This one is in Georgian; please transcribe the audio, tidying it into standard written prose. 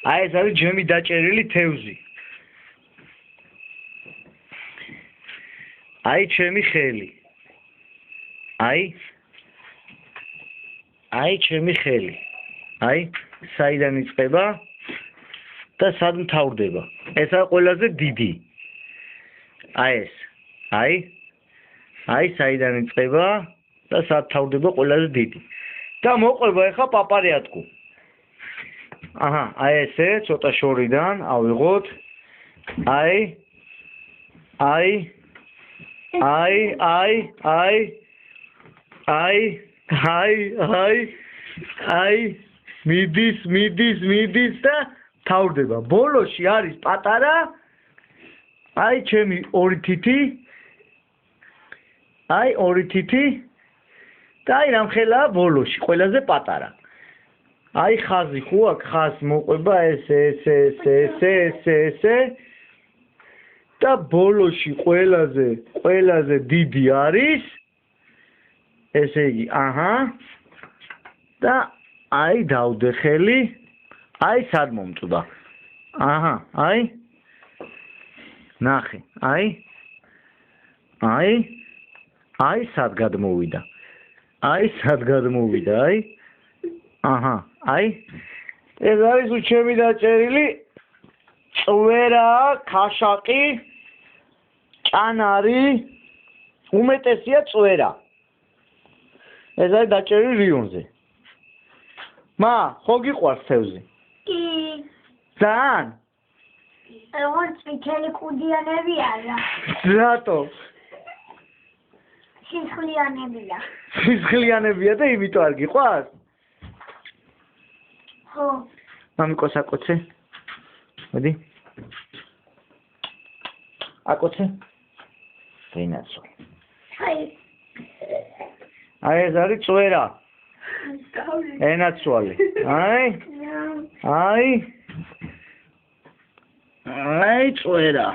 აი ეს არის ჯემი დაჭერილი თევზი. აი ჩემი ხელი. აი ჩემი ხელი. აი საიდან იწყება და სად მთავრდება. ეს არის ყველაზე დიდი. აი ეს. აი საიდან იწყება და სად მთავრდება ყველაზე დიდი. და მოყვება ეხა პაპარიატკუ. აჰა, აი ესე ცოტა შორიდან ავიღოთ. აი მიდის და თავდება. ბოლოში არის პატარა. აი ჩემი ორი თითი. აი ორი თითი. და აი რამხელა ბოლოში, ყველაზე პატარა. აი ხაზი ხო აქ ხაზ მოყვება ესე. და ბოლოში ყველაზე დიდი არის ესე იგი, აჰა. და აი დავდე ხელი. აი სად მომწვდა. აჰა, აი. ნახე, აი სად გადმოვიდა. აი. აჰა, აი. ეს არის უჩემი დაჭერილი წვერა, ქაშაყი, ჭანარი, უმეტესია წვერა. ეს არის დაჭერილი რიონზე. ხო გიყვარს თევზი? კი. ძალიან? როგორც წითელი კუდიანები არა. რატო? სისხლიანებია. სისხლიანებია და იმიტომ არ გიყვარს? ხო. მამიკოს აკოცე. მოდი. აკოცე. ვინაცო. აი ეს არის წვერა. ენაცვალე. აი წვერა.